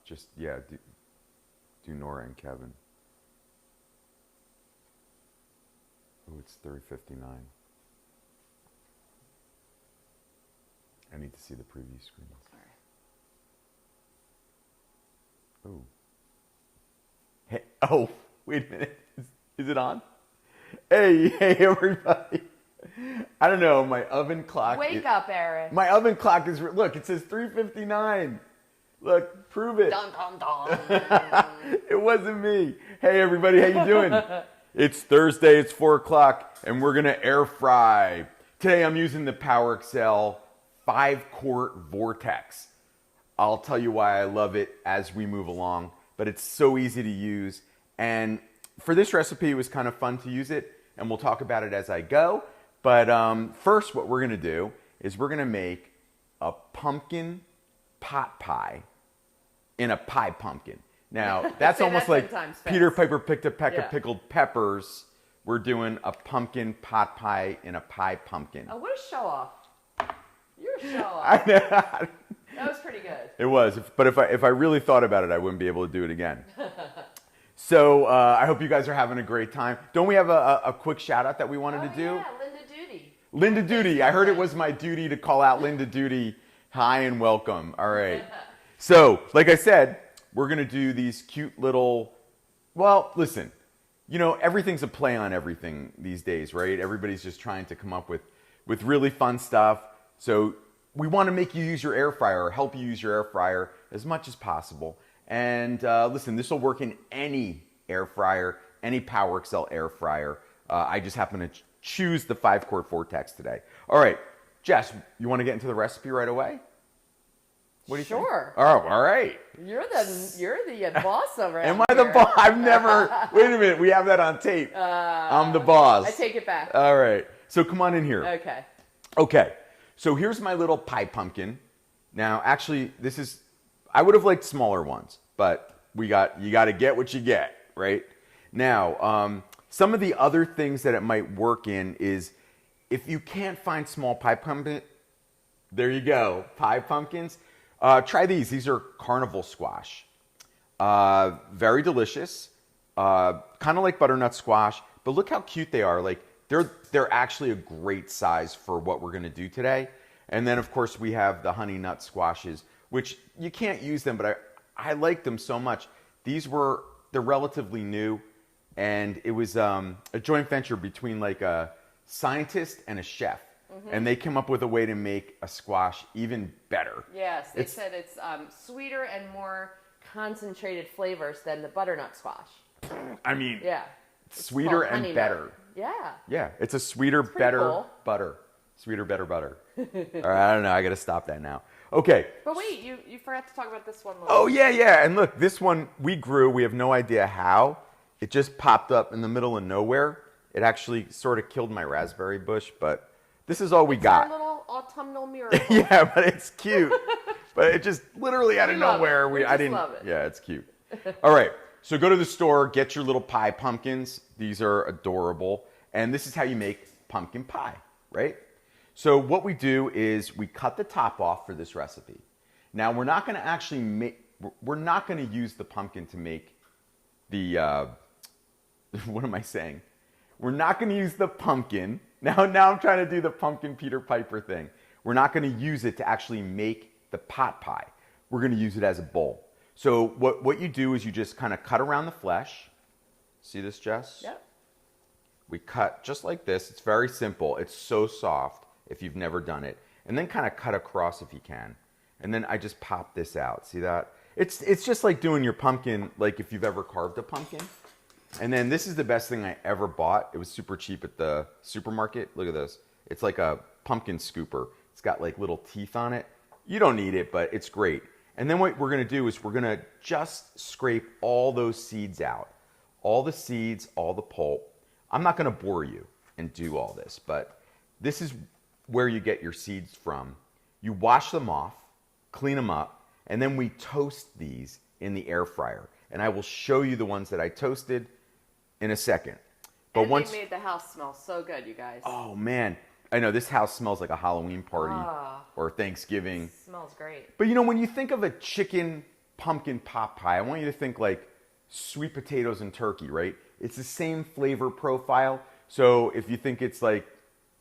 just, yeah, do Nora and Kevin. Oh, it's 3:59. I need to see the preview screen. Sorry. Oh. Hey, oh, wait a minute. Is it on? Hey, everybody. I don't know, my oven clock. Wake up, Eric. My oven clock is, look, it says 3:59. Look, prove it. Dun, dun, dun. It wasn't me. Hey, everybody, how you doing? It's Thursday, it's 4 o'clock, and we're going to air fry. Today I'm using the PowerXL 5-quart Vortex. I'll tell you why I love it as we move along, but it's so easy to use. And for this recipe, it was kind of fun to use it, and we'll talk about it as I go. But first, what we're going to do is we're going to make a pumpkin pot pie in a pie pumpkin. Now, that's almost like Peter Piper picked a peck of pickled peppers. We're doing a pumpkin pot pie in a pie pumpkin. Oh, what a show off. You're a show off. That was pretty good. It was. But if I really thought about it, I wouldn't be able to do it again. So I hope you guys are having a great time. Don't we have a quick shout out that we wanted to do? Yeah, Linda Duty. Linda Duty. I heard it was my duty to call out Linda Duty. Hi and welcome. All right. So, like I said, we're going to do these cute little, well, listen, you know, everything's a play on everything these days, right? Everybody's just trying to come up with really fun stuff. So we want to make you use your air fryer or help you use your air fryer as much as possible. And listen, this will work in any air fryer, any PowerXL air fryer. I just happen to choose the 5-quart Vortex today. All right, Jess, you want to get into the recipe right away? What do you think? Sure. Oh, all right. You're the boss over here. Am I the boss? I've never. Wait a minute. We have that on tape. I'm the boss. I take it back. All right. So come on in here. Okay. Okay. So here's my little pie pumpkin. Now, actually, this is. I would have liked smaller ones, but you got to get what you get, right? Now, some of the other things that it might work in is if you can't find small pie pumpkin. There you go, pie pumpkins. Try these. These are carnival squash. Very delicious. Kind of like butternut squash, but look how cute they are. Like they're actually a great size for what we're going to do today. And then of course we have the honey nut squashes, which you can't use them, but I like them so much. They're relatively new, and it was a joint venture between like a scientist and a chef. And they came up with a way to make a squash even better. Yes, they said it's sweeter and more concentrated flavors than the butternut squash. I mean, yeah, sweeter and better. Yeah. Yeah, it's a sweeter, better cool. butter. Sweeter, better butter. All right, I don't know. I got to stop that now. Okay. But wait, you forgot to talk about this one. Oh, yeah. And look, this one we grew. We have no idea how. It just popped up in the middle of nowhere. It actually sort of killed my raspberry bush, but this is all we got. It's our little autumnal miracle. Yeah, but it's cute. But it just literally out of nowhere. I didn't love it. Yeah, it's cute. All right. So go to the store, get your little pie pumpkins. These are adorable. And this is how you make pumpkin pie, right? So what we do is we cut the top off for this recipe. Now we're not going to actually we're not going to use the pumpkin to make the, what am I saying? We're not going to use the pumpkin. Now I'm trying to do the pumpkin Peter Piper thing. We're not going to use it to actually make the pot pie. We're going to use it as a bowl. So what you do is you just kind of cut around the flesh. See this, Jess? Yep. We cut just like this. It's very simple. It's so soft if you've never done it. And then kind of cut across if you can. And then I just pop this out. See that? It's just like doing your pumpkin, like if you've ever carved a pumpkin. And then this is the best thing I ever bought. It was super cheap at the supermarket. Look at this. It's like a pumpkin scooper. It's got like little teeth on it. You don't need it, but it's great. And then what we're going to do is we're going to just scrape all those seeds out. All the seeds, all the pulp. I'm not going to bore you and do all this, but this is where you get your seeds from. You wash them off, clean them up, and then we toast these in the air fryer. And I will show you the ones that I toasted in a second. But and once they made the house smell so good, you guys. Oh man, I know this house smells like a Halloween party or Thanksgiving. Smells great. But you know, when you think of a chicken pumpkin pot pie, I want you to think like sweet potatoes and turkey, right? It's the same flavor profile. So if you think it's like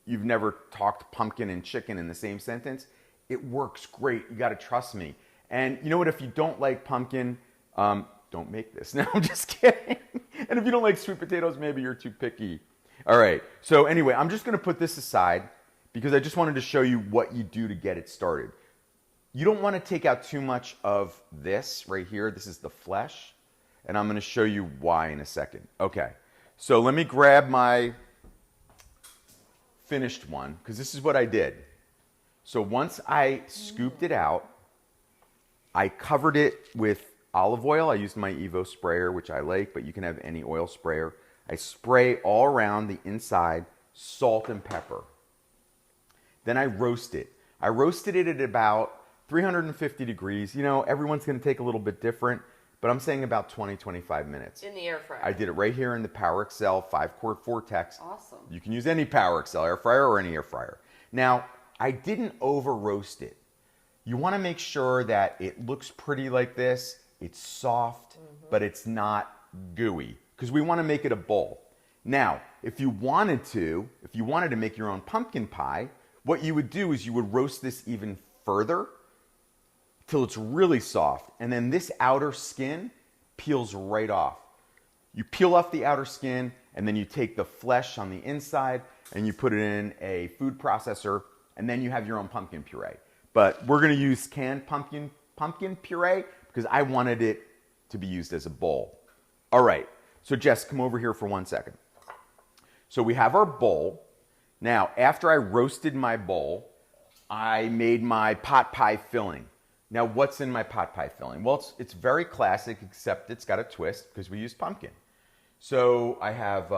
you've never talked pumpkin and chicken in the same sentence, it works great. You got to trust me. And you know what? If you don't like pumpkin, don't make this. No, I'm just kidding. And if you don't like sweet potatoes, maybe you're too picky. All right. So anyway, I'm just going to put this aside because I just wanted to show you what you do to get it started. You don't want to take out too much of this right here. This is the flesh. And I'm going to show you why in a second. Okay. So let me grab my finished one because this is what I did. So once I scooped it out, I covered it with olive oil. I used my Evo sprayer, which I like, but you can have any oil sprayer. I spray all around the inside, salt and pepper. Then I roast it. I roasted it at about 350 degrees. You know, everyone's going to take a little bit different, but I'm saying about 20, 25 minutes. In the air fryer. I did it right here in the PowerXL 5-quart Vortex. Awesome. You can use any PowerXL air fryer or any air fryer. Now, I didn't over roast it. You want to make sure that it looks pretty like this. It's soft, but it's not gooey because we want to make it a bowl. Now, if you wanted to make your own pumpkin pie, what you would do is you would roast this even further till it's really soft. And then this outer skin peels right off. You peel off the outer skin and then you take the flesh on the inside and you put it in a food processor and then you have your own pumpkin puree. But we're going to use canned pumpkin puree because I wanted it to be used as a bowl. All right, so Jess, come over here for 1 second. So we have our bowl. Now, after I roasted my bowl, I made my pot pie filling. Now, what's in my pot pie filling? Well, it's very classic, except it's got a twist because we use pumpkin. So I have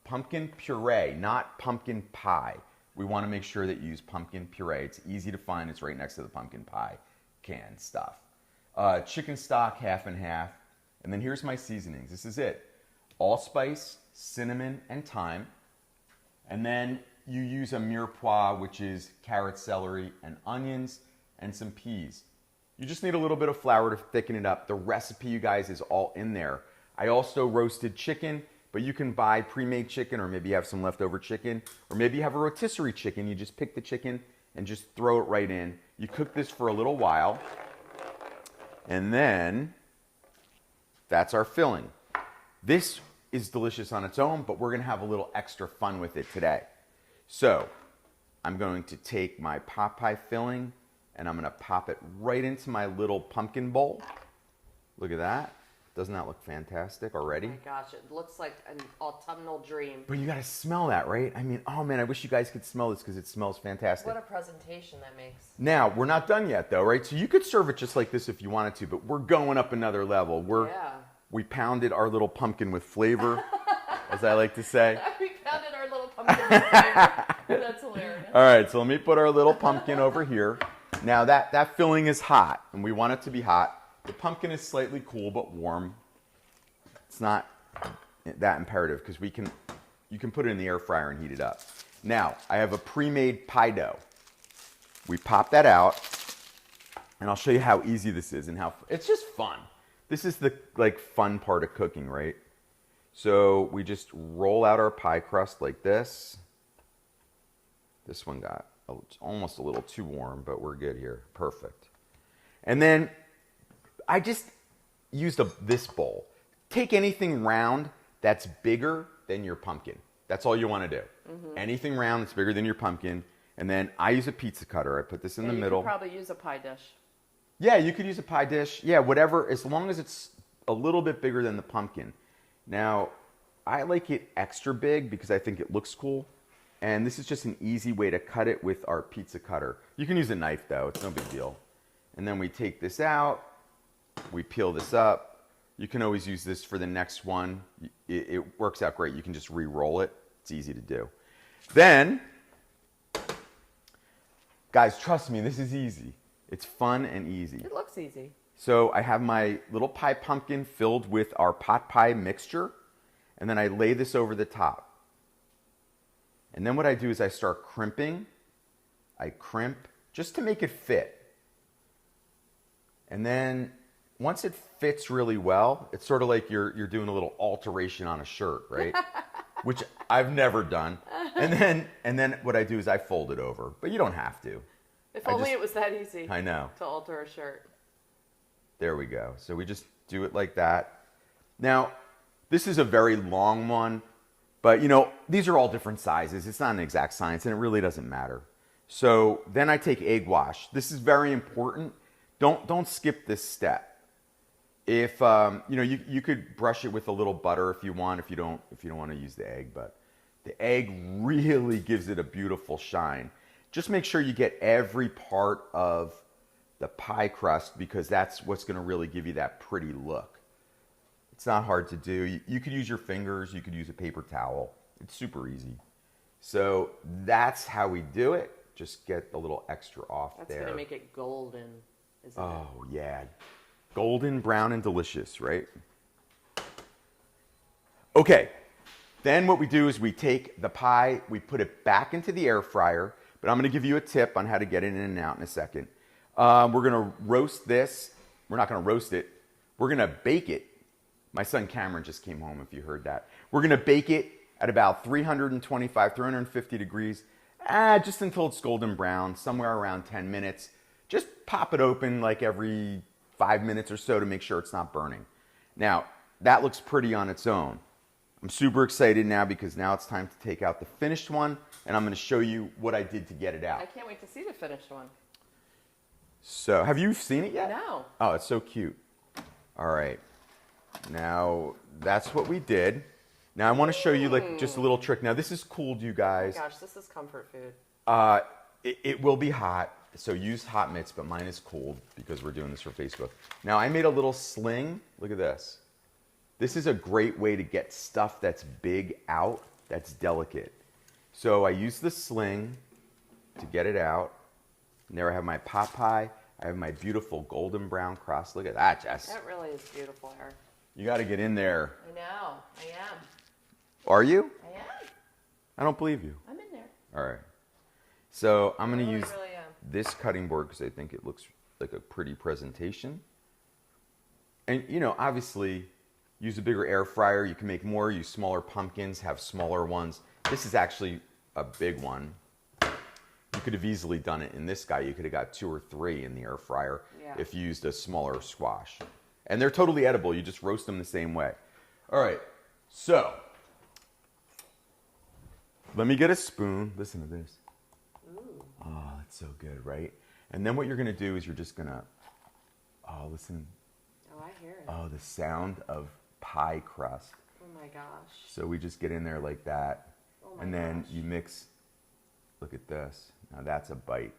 pumpkin puree, not pumpkin pie. We want to make sure that you use pumpkin puree. It's easy to find. It's right next to the pumpkin pie can stuff. Chicken stock, half and half. And then here's my seasonings. This is it. Allspice, cinnamon, and thyme. And then you use a mirepoix, which is carrot, celery, and onions, and some peas. You just need a little bit of flour to thicken it up. The recipe, you guys, is all in there. I also roasted chicken, but you can buy pre-made chicken, or maybe you have some leftover chicken, or maybe you have a rotisserie chicken. You just pick the chicken and just throw it right in. You cook this for a little while, and then that's our filling. This is delicious on its own, but we're going to have a little extra fun with it today. So I'm going to take my pot pie filling, and I'm going to pop it right into my little pumpkin bowl. Look at that. Doesn't that look fantastic already? Oh my gosh, it looks like an autumnal dream. But you got to smell that, right? I mean, oh man, I wish you guys could smell this because it smells fantastic. What a presentation that makes. Now, we're not done yet though, right? So you could serve it just like this if you wanted to, but we're going up another level. We pounded our little pumpkin with flavor, as I like to say. We pounded our little pumpkin with flavor. That's hilarious. All right, so let me put our little pumpkin over here. Now that filling is hot, and we want it to be hot. The pumpkin is slightly cool but warm. It's not that imperative because you can put it in the air fryer and heat it up. Now, I have a pre-made pie dough. We pop that out, and I'll show you how easy this is and how it's just fun. This is the fun part of cooking, right? So we just roll out our pie crust like this. This one got almost a little too warm, but we're good here. Perfect. And then I just used this bowl. Take anything round that's bigger than your pumpkin. That's all you want to do. Anything round that's bigger than your pumpkin. And then I use a pizza cutter. I put this in the middle. You could probably use a pie dish. Yeah, you could use a pie dish. Yeah, whatever, as long as it's a little bit bigger than the pumpkin. Now, I like it extra big because I think it looks cool. And this is just an easy way to cut it with our pizza cutter. You can use a knife though, it's no big deal. And then we take this out. We peel this up. You can always use this for the next one. It works out great. You can just re-roll it. It's easy to do. Then, guys, trust me, this is easy. It's fun and easy. It looks easy. So I have my little pie pumpkin filled with our pot pie mixture, and then I lay this over the top. And then what I do is I start crimping. I crimp just to make it fit. And then, once it fits really well, it's sort of like you're doing a little alteration on a shirt, right? Which I've never done. And then what I do is I fold it over, but you don't have to. If only it was that easy. I know. To alter a shirt. There we go. So we just do it like that. Now, this is a very long one, but you know, these are all different sizes. It's not an exact science, and it really doesn't matter. So then I take egg wash. This is very important. Don't skip this step. If you know, you could brush it with a little butter if you want, if you don't want to use the egg, but the egg really gives it a beautiful shine. Just make sure you get every part of the pie crust, because that's what's going to really give you that pretty look. It's not hard to do. You could use your fingers, you could use a paper towel. It's super easy. So that's how we do it. Just get a little extra off there. That's going to make it golden, isn't it? Oh, yeah. Golden, brown, and delicious, right? Okay. Then what we do is we take the pie, we put it back into the air fryer, but I'm going to give you a tip on how to get it in and out in a second. We're going to roast this. We're not going to roast it. We're going to bake it. My son Cameron just came home, if you heard that. We're going to bake it at about 325, 350 degrees, just until it's golden brown, somewhere around 10 minutes. Just pop it open like every 5 minutes or so to make sure it's not burning. Now, that looks pretty on its own. I'm super excited now because now it's time to take out the finished one, and I'm going to show you what I did to get it out. I can't wait to see the finished one. So, have you seen it yet? No. Oh, it's so cute. All right. Now, that's what we did. Now, I want to show you like just a little trick. Now, this is cool, you guys. Oh my gosh, this is comfort food. It will be hot, so use hot mitts, but mine is cold because we're doing this for Facebook. Now, I made a little sling. Look at this. This is a great way to get stuff that's big out, that's delicate. So I use the sling to get it out. And there I have my pot pie. I have my beautiful golden brown crust. Look at that, Jess. That really is beautiful, Eric. You got to get in there. I know. I am. Are you? I am. I don't believe you. I'm in there. All right. So I'm going to use really am. this cutting board because I think it looks like a pretty presentation. And, you know, obviously, use a bigger air fryer. You can make more. Use smaller pumpkins. Have smaller ones. This is actually a big one. You could have easily done it in this guy. You could have got 2 or 3 in the air fryer if you used a smaller squash. And they're totally edible. You just roast them the same way. All right. So, let me get a spoon. Listen to this. Ooh. Oh, that's so good, right? And then what you're going to do is you're just going to, oh, listen. Oh, I hear it. Oh, the sound of pie crust. Oh my gosh. So we just get in there like that. Oh my and then gosh. you mix, look at this. Now that's a bite.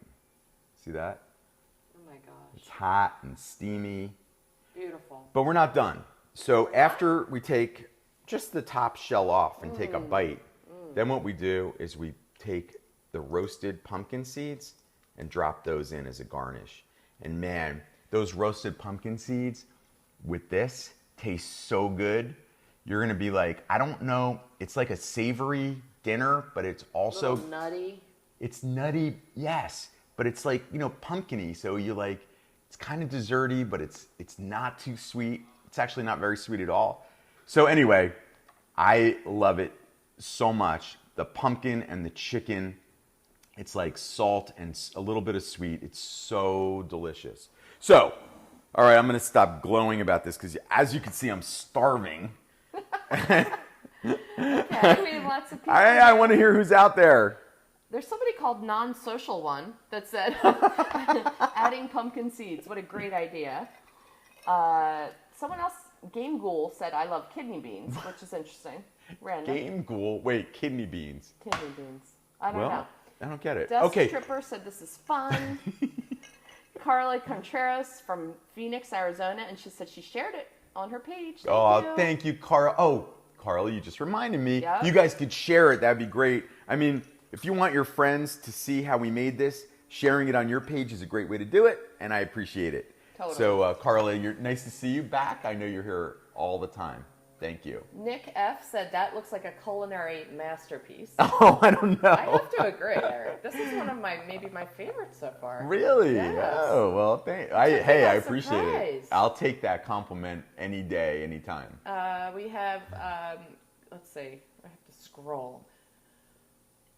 See that? Oh my gosh. It's hot and steamy. Beautiful. But we're not done. So after we take just the top shell off and take a bite, then what we do is we take the roasted pumpkin seeds and drop those in as a garnish. And man, those roasted pumpkin seeds with this taste so good. You're going to be like, I don't know, it's like a savory dinner, but it's also a little nutty. It's nutty, yes, but it's like, you know, pumpkin-y, so you like, it's kind of desserty, but it's not too sweet. It's actually not very sweet at all. So anyway, I love it so much. The pumpkin and the chicken, it's like salt and a little bit of sweet. It's so delicious. So, all right, I'm going to stop glowing about this because as you can see, I'm starving. Okay, we have lots of people. I want to hear who's out there. There's somebody called Non-Social One that said, adding pumpkin seeds. What a great idea. Someone else, Game Ghoul, said, I love kidney beans, which is interesting. Random. Game Ghoul? Wait, kidney beans. Kidney beans. I don't know. I don't get it. Dust Okay. Tripper said, this is fun. Carla Contreras from Phoenix, Arizona, and she said she shared it on her page. Thank you, Carla. Oh, Carla, you just reminded me. Yep. You guys could share it. That'd be great. I mean, if you want your friends to see how we made this, sharing it on your page is a great way to do it, and I appreciate it. Totally. So, Carla, nice to see you back. I know you're here all the time. Thank you. Nick F. said that looks like a culinary masterpiece. Oh, I don't know. I have to agree, Eric. This is one of maybe my favorites so far. Really? Yes. Oh, well, I appreciate it. Surprise. I'll take that compliment any day, anytime. We have, let's see, I have to scroll.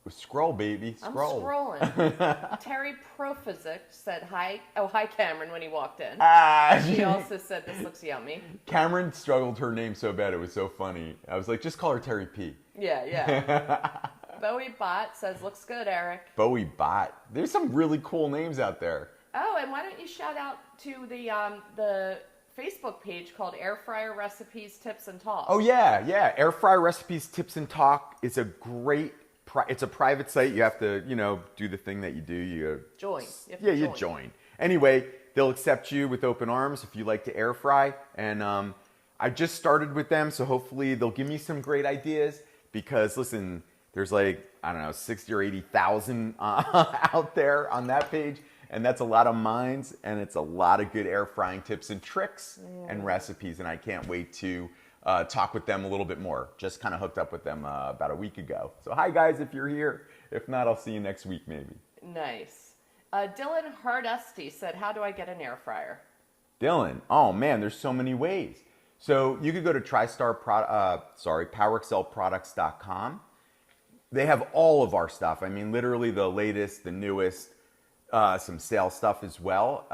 Scroll, baby. Scroll. I'm scrolling. Terry Prophysic said hi. Oh, hi, Cameron, when he walked in. She also said this looks yummy. Cameron struggled her name so bad. It was so funny. I was like, just call her Terry P. Yeah. Bowie Bot says, looks good, Eric. Bowie Bot. There's some really cool names out there. Oh, and why don't you shout out to the Facebook page called Air Fryer Recipes, Tips, and Talk. Oh, yeah. Air Fryer Recipes, Tips, and Talk is a great... It's a private site. You have to, do the thing that you do. You join. You join. Anyway, they'll accept you with open arms if you like to air fry. And I just started with them, so hopefully they'll give me some great ideas. Because listen, there's 60 or 80,000 out there on that page, and that's a lot of minds, and it's a lot of good air frying tips and tricks and recipes. And I can't wait to talk with them a little bit more. Just kind of hooked up with them about a week ago. So hi guys, if you're here. If not, I'll see you next week maybe. Nice. Dylan Hardusty said, how do I get an air fryer? Dylan, oh man, there's so many ways. So you could go to PowerXLProducts.com. They have all of our stuff. I mean, literally the latest, the newest, some sale stuff as well.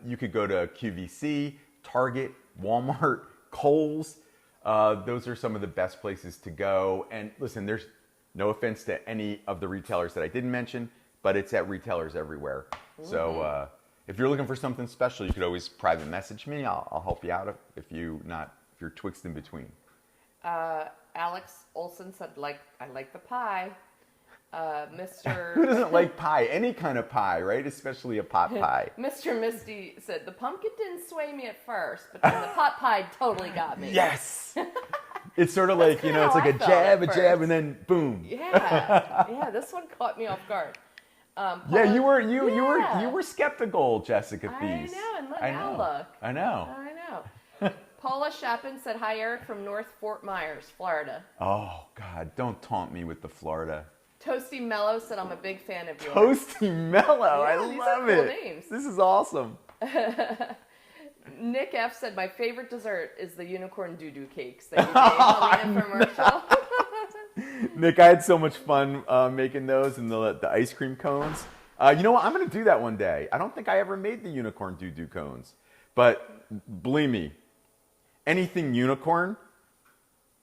You could go to QVC, Target, Walmart, Kohl's. Those are some of the best places to go. And listen, there's no offense to any of the retailers that I didn't mention, but it's at retailers everywhere. Mm-hmm. So if you're looking for something special, you could always private message me. I'll help you out if you're twixt in between. Alex Olson said, I like the pie. Mr. Who doesn't like pie? Any kind of pie, right? Especially a pot pie. Mr. Misty said, the pumpkin didn't sway me at first, but then the pot pie totally got me. Yes! It's sort of like, it's like a jab, and then boom. Yeah, this one caught me off guard. You were skeptical, Jessica Theiss. I know, and now look. I know. Paula Chapin said, hi, Eric, from North Fort Myers, Florida. Oh, God, don't taunt me with the Florida. Toasty Mellow said, I'm a big fan of yours. Toasty Mellow, I love cool it. Names. This is awesome. Nick F said, my favorite dessert is the unicorn doo-doo cakes that you made on the infomercial. Nick, I had so much fun making those and the ice cream cones. You know what? I'm going to do that one day. I don't think I ever made the unicorn doo-doo cones. But believe me, anything unicorn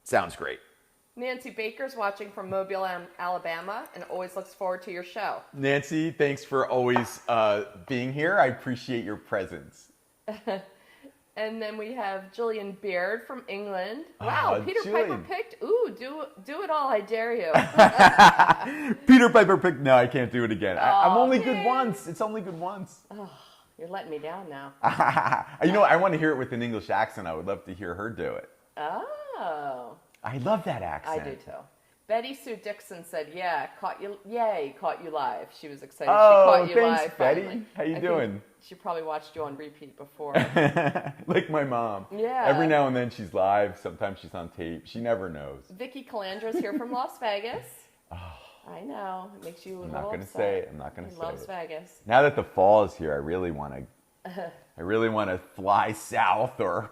sounds great. Nancy Baker's watching from Mobile, Alabama, and always looks forward to your show. Nancy, thanks for always being here. I appreciate your presence. And then we have Jillian Beard from England. Wow, Peter Piper picked. Ooh, do it all, I dare you. Peter Piper picked. No, I can't do it again. I'm only good once. It's only good once. Oh, you're letting me down now. I want to hear it with an English accent. I would love to hear her do it. Oh. I love that accent. I do too. Betty Sue Dixon said, caught you live. She was excited. Oh, she caught you thanks, live. Betty. Finally. How you doing? She probably watched you on repeat before. Like my mom. Yeah. Every now and then she's live. Sometimes she's on tape. She never knows. Vicky Calandra's here from Las Vegas. Oh. I know. It makes you a little upset. I'm not going to say it. He loves Vegas. Now that the fall is here, I really want to fly south or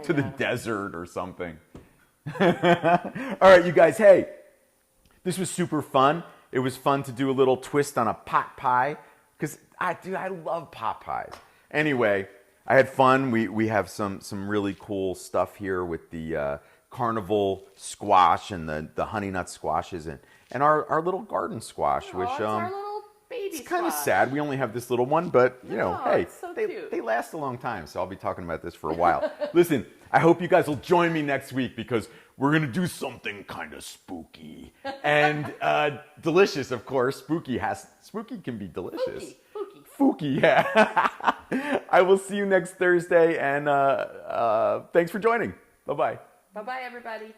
to the desert or something. All right, you guys. Hey, this was super fun. It was fun to do a little twist on a pot pie because I love pot pies. Anyway, I had fun. We have some really cool stuff here with the carnival squash and the honey nut squashes and our little garden squash, which it's our little baby it's kind of sad. We only have this little one, but hey, it's so they last a long time. So I'll be talking about this for a while. Listen, I hope you guys will join me next week because we're going to do something kind of spooky and delicious, of course. Spooky can be delicious. Spooky, yeah. I will see you next Thursday, and thanks for joining. Bye-bye. Bye-bye, everybody.